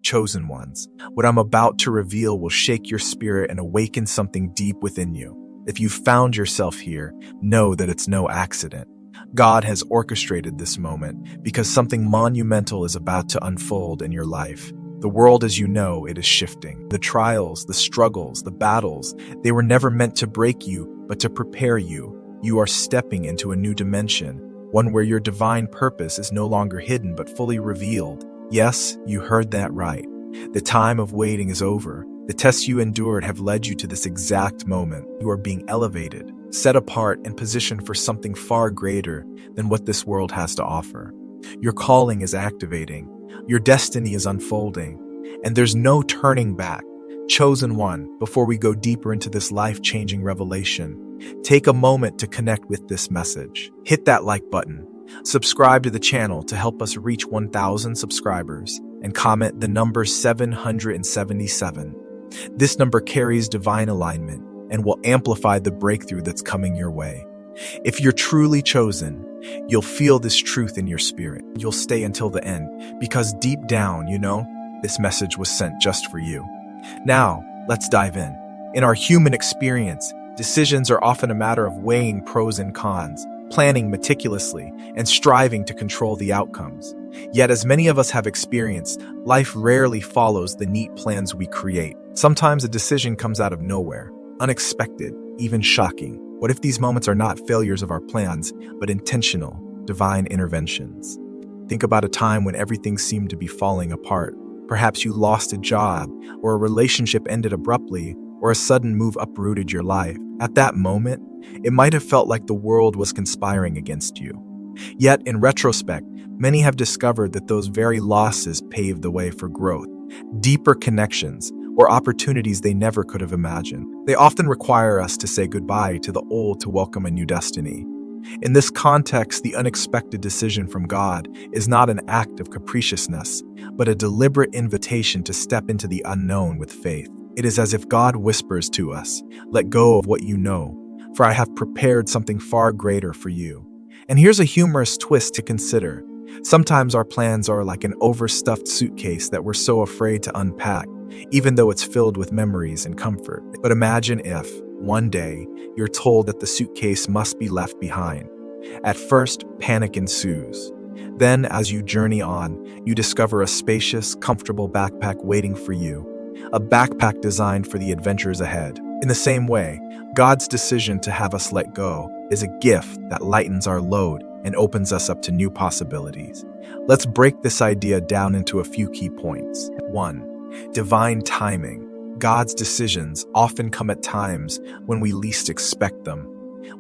chosen ones. What I'm about to reveal will shake your spirit and awaken something deep within you. If you've found yourself here, know that it's no accident. God has orchestrated this moment because something monumental is about to unfold in your life. The world as you know it is shifting. The trials, the struggles, the battles, they were never meant to break you, but to prepare you. You are stepping into a new dimension, one where your divine purpose is no longer hidden but fully revealed. Yes, you heard that right. The time of waiting is over. The tests you endured have led you to this exact moment. You are being elevated, set apart, and positioned for something far greater than what this world has to offer. Your calling is activating. Your destiny is unfolding. And there's no turning back. Chosen one, before we go deeper into this life-changing revelation, take a moment to connect with this message. Hit that like button. Subscribe to the channel to help us reach 1,000 subscribers, and comment the number 777. This number carries divine alignment and will amplify the breakthrough that's coming your way. If you're truly chosen, you'll feel this truth in your spirit. You'll stay until the end, because deep down, you know, this message was sent just for you. Now, let's dive in. In our human experience, decisions are often a matter of weighing pros and cons, planning meticulously, and striving to control the outcomes. Yet, as many of us have experienced, life rarely follows the neat plans we create. Sometimes a decision comes out of nowhere, unexpected, even shocking. What if these moments are not failures of our plans, but intentional, divine interventions? Think about a time when everything seemed to be falling apart. Perhaps you lost a job, or a relationship ended abruptly, or a sudden move uprooted your life. At that moment, it might have felt like the world was conspiring against you. Yet, in retrospect, many have discovered that those very losses paved the way for growth, deeper connections, or opportunities they never could have imagined. They often require us to say goodbye to the old to welcome a new destiny. In this context, the unexpected decision from God is not an act of capriciousness, but a deliberate invitation to step into the unknown with faith. It is as if God whispers to us, "Let go of what you know, for I have prepared something far greater for you." And here's a humorous twist to consider. Sometimes our plans are like an overstuffed suitcase that we're so afraid to unpack, even though it's filled with memories and comfort. But imagine if, one day, you're told that the suitcase must be left behind. At first, panic ensues. Then, as you journey on, you discover a spacious, comfortable backpack waiting for you. A backpack designed for the adventures ahead. In the same way, God's decision to have us let go is a gift that lightens our load and opens us up to new possibilities. Let's break this idea down into a few key points. 1. Divine timing. God's decisions often come at times when we least expect them.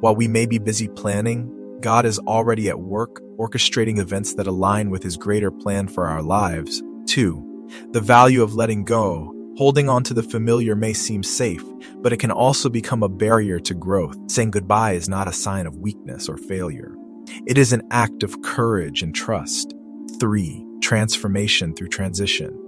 While we may be busy planning, God is already at work, orchestrating events that align with His greater plan for our lives. 2. The value of letting go. Holding on to the familiar may seem safe, but it can also become a barrier to growth. Saying goodbye is not a sign of weakness or failure. It is an act of courage and trust. 3. Transformation through transition.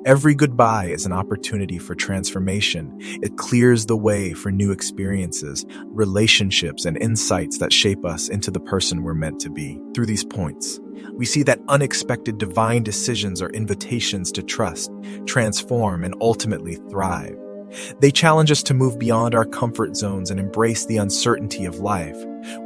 Every goodbye is an opportunity for transformation. It clears the way for new experiences, relationships, and insights that shape us into the person we're meant to be. Through these points, we see that unexpected divine decisions are invitations to trust, transform, and ultimately thrive. They challenge us to move beyond our comfort zones and embrace the uncertainty of life,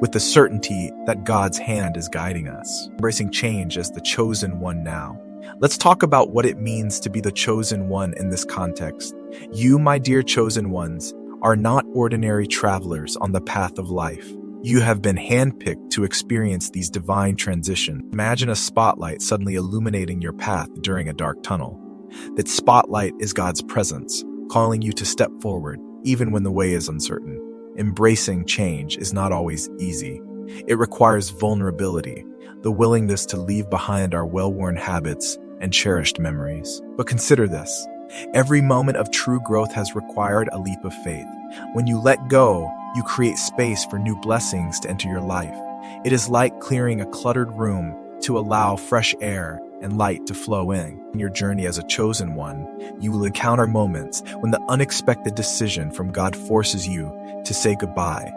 with the certainty that God's hand is guiding us. Embracing change as the chosen one now. Let's talk about what it means to be the chosen one in this context. You, my dear chosen ones, are not ordinary travelers on the path of life. You have been handpicked to experience these divine transitions. Imagine a spotlight suddenly illuminating your path during a dark tunnel. That spotlight is God's presence, calling you to step forward, even when the way is uncertain. Embracing change is not always easy. It requires vulnerability, the willingness to leave behind our well-worn habits and cherished memories. But consider this. Every moment of true growth has required a leap of faith. When you let go, you create space for new blessings to enter your life. It is like clearing a cluttered room to allow fresh air and light to flow in. In your journey as a chosen one, you will encounter moments when the unexpected decision from God forces you to say goodbye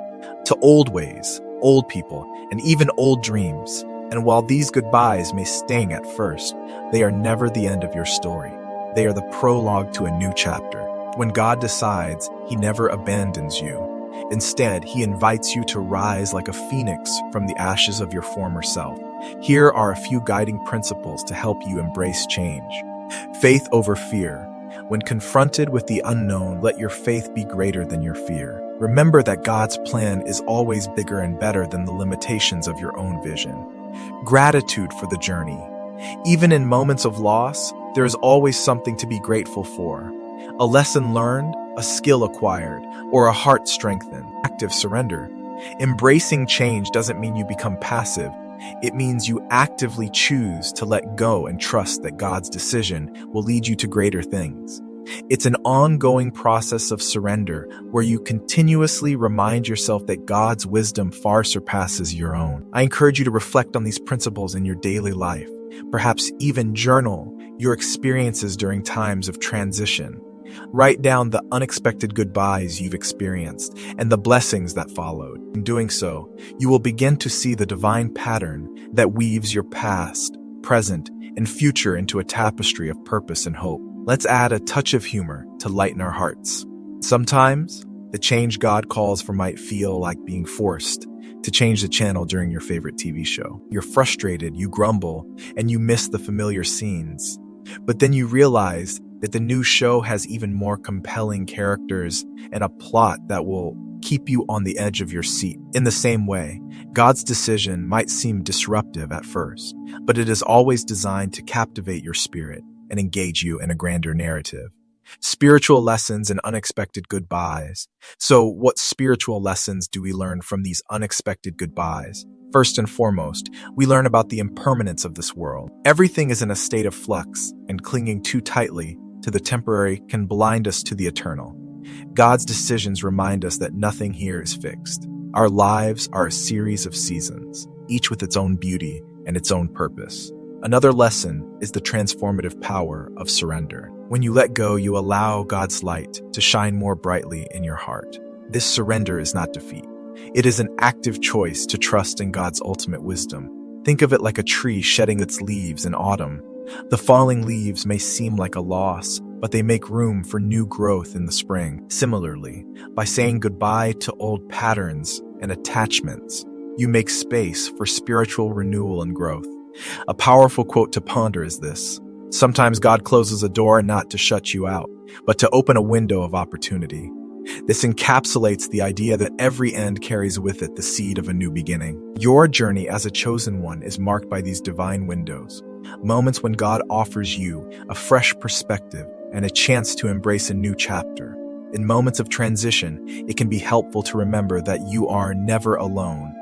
to old ways, old people, and even old dreams. And while these goodbyes may sting at first, they are never the end of your story. They are the prologue to a new chapter. When God decides, He never abandons you. Instead, He invites you to rise like a phoenix from the ashes of your former self. Here are a few guiding principles to help you embrace change. Faith over fear. When confronted with the unknown, let your faith be greater than your fear. Remember that God's plan is always bigger and better than the limitations of your own vision. Gratitude for the journey. Even in moments of loss, there is always something to be grateful for. A lesson learned, a skill acquired, or a heart strengthened. Active surrender. Embracing change doesn't mean you become passive. It means you actively choose to let go and trust that God's decision will lead you to greater things. It's an ongoing process of surrender where you continuously remind yourself that God's wisdom far surpasses your own. I encourage you to reflect on these principles in your daily life. Perhaps even journal your experiences during times of transition. Write down the unexpected goodbyes you've experienced and the blessings that followed. In doing so, you will begin to see the divine pattern that weaves your past, present, and future into a tapestry of purpose and hope. Let's add a touch of humor to lighten our hearts. Sometimes, the change God calls for might feel like being forced to change the channel during your favorite TV show. You're frustrated, you grumble, and you miss the familiar scenes. But then you realize that the new show has even more compelling characters and a plot that will keep you on the edge of your seat. In the same way, God's decision might seem disruptive at first, but it is always designed to captivate your spirit and engage you in a grander narrative. Spiritual lessons and unexpected goodbyes. So, what spiritual lessons do we learn from these unexpected goodbyes? First and foremost, we learn about the impermanence of this world. Everything is in a state of flux, and clinging too tightly to the temporary can blind us to the eternal. God's decisions remind us that nothing here is fixed. Our lives are a series of seasons, each with its own beauty and its own purpose. Another lesson is the transformative power of surrender. When you let go, you allow God's light to shine more brightly in your heart. This surrender is not defeat. It is an active choice to trust in God's ultimate wisdom. Think of it like a tree shedding its leaves in autumn. The falling leaves may seem like a loss, but they make room for new growth in the spring. Similarly, by saying goodbye to old patterns and attachments, you make space for spiritual renewal and growth. A powerful quote to ponder is this: sometimes God closes a door not to shut you out, but to open a window of opportunity. This encapsulates the idea that every end carries with it the seed of a new beginning. Your journey as a chosen one is marked by these divine windows, moments when God offers you a fresh perspective and a chance to embrace a new chapter. In moments of transition, it can be helpful to remember that you are never alone.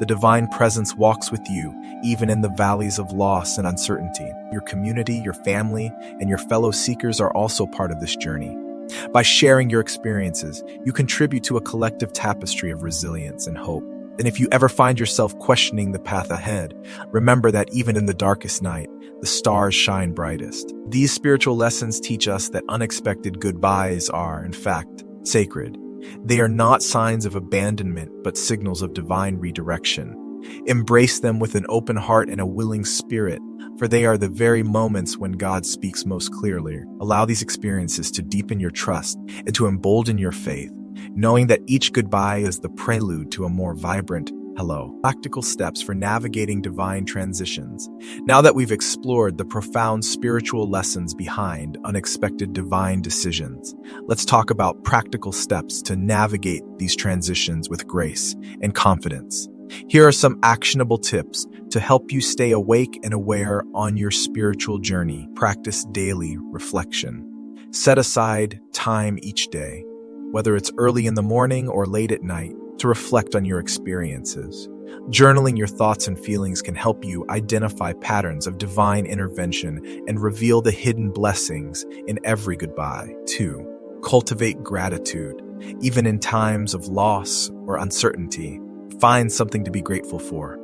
The divine presence walks with you, even in the valleys of loss and uncertainty. Your community, your family, and your fellow seekers are also part of this journey. By sharing your experiences, you contribute to a collective tapestry of resilience and hope. And if you ever find yourself questioning the path ahead, remember that even in the darkest night, the stars shine brightest. These spiritual lessons teach us that unexpected goodbyes are, in fact, sacred. They are not signs of abandonment, but signals of divine redirection. Embrace them with an open heart and a willing spirit, for they are the very moments when God speaks most clearly. Allow these experiences to deepen your trust and to embolden your faith, knowing that each goodbye is the prelude to a more vibrant hello. Practical steps for navigating divine transitions. Now that we've explored the profound spiritual lessons behind unexpected divine decisions, let's talk about practical steps to navigate these transitions with grace and confidence. Here are some actionable tips to help you stay awake and aware on your spiritual journey. Practice daily reflection. Set aside time each day, whether it's early in the morning or late at night, to reflect on your experiences. Journaling your thoughts and feelings can help you identify patterns of divine intervention and reveal the hidden blessings in every goodbye. 2. Cultivate gratitude. Even in times of loss or uncertainty, find something to be grateful for.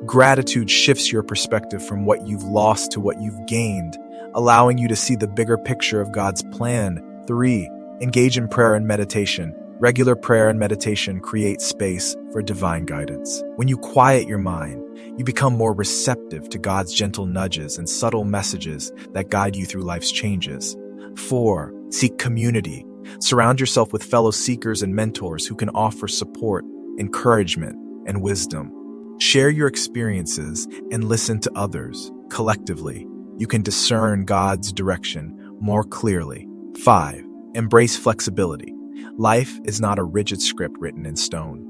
Gratitude shifts your perspective from what you've lost to what you've gained, allowing you to see the bigger picture of God's plan. 3. Engage in prayer and meditation. Regular prayer and meditation create space for divine guidance. When you quiet your mind, you become more receptive to God's gentle nudges and subtle messages that guide you through life's changes. 4. Seek community. Surround yourself with fellow seekers and mentors who can offer support, encouragement, and wisdom. Share your experiences and listen to others. Collectively, you can discern God's direction more clearly. 5. Embrace flexibility. Life is not a rigid script written in stone.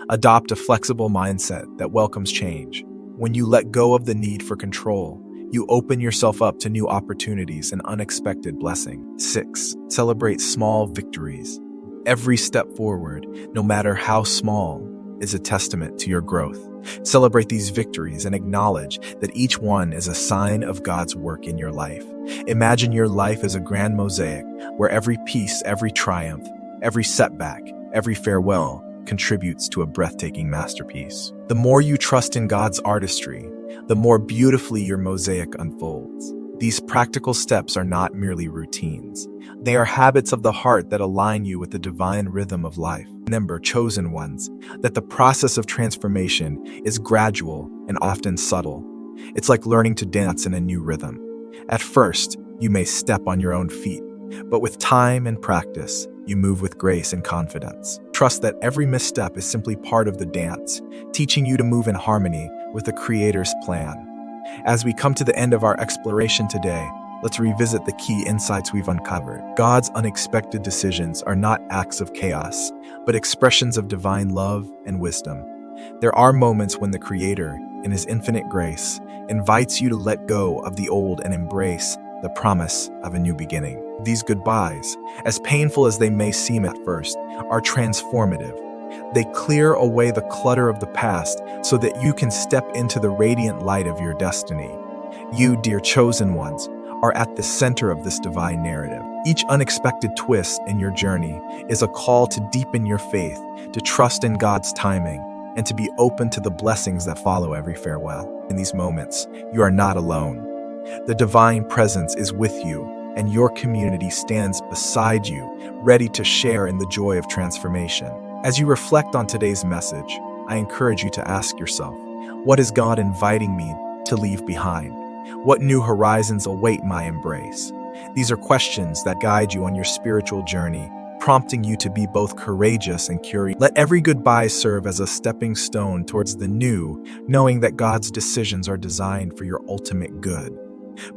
Adopt a flexible mindset that welcomes change. When you let go of the need for control, you open yourself up to new opportunities and unexpected blessings. 6. Celebrate small victories. Every step forward, no matter how small, is a testament to your growth. Celebrate these victories and acknowledge that each one is a sign of God's work in your life. Imagine your life as a grand mosaic where every piece, every triumph, every setback, every farewell contributes to a breathtaking masterpiece. The more you trust in God's artistry, the more beautifully your mosaic unfolds. These practical steps are not merely routines. They are habits of the heart that align you with the divine rhythm of life. Remember, chosen ones, that the process of transformation is gradual and often subtle. It's like learning to dance in a new rhythm. At first, you may step on your own feet, but with time and practice, you move with grace and confidence. Trust that every misstep is simply part of the dance, teaching you to move in harmony with the Creator's plan. As we come to the end of our exploration today, let's revisit the key insights we've uncovered. God's unexpected decisions are not acts of chaos, but expressions of divine love and wisdom. There are moments when the Creator, in His infinite grace, invites you to let go of the old and embrace the promise of a new beginning. These goodbyes, as painful as they may seem at first, are transformative. They clear away the clutter of the past so that you can step into the radiant light of your destiny. You, dear chosen ones, are at the center of this divine narrative. Each unexpected twist in your journey is a call to deepen your faith, to trust in God's timing, and to be open to the blessings that follow every farewell. In these moments, you are not alone. The divine presence is with you, and your community stands beside you, ready to share in the joy of transformation. As you reflect on today's message, I encourage you to ask yourself, what is God inviting me to leave behind? What new horizons await my embrace? These are questions that guide you on your spiritual journey, prompting you to be both courageous and curious. Let every goodbye serve as a stepping stone towards the new, knowing that God's decisions are designed for your ultimate good.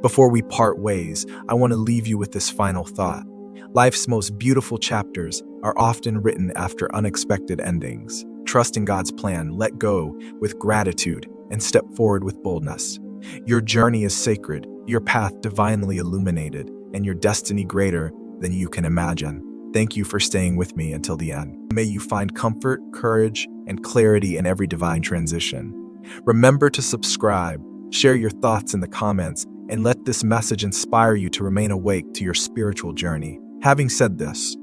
Before we part ways, I want to leave you with this final thought. Life's most beautiful chapters are often written after unexpected endings. Trust in God's plan, let go with gratitude, and step forward with boldness. Your journey is sacred, your path divinely illuminated, and your destiny greater than you can imagine. Thank you for staying with me until the end. May you find comfort, courage, and clarity in every divine transition. Remember to subscribe, share your thoughts in the comments, and let this message inspire you to remain awake to your spiritual journey. Having said this,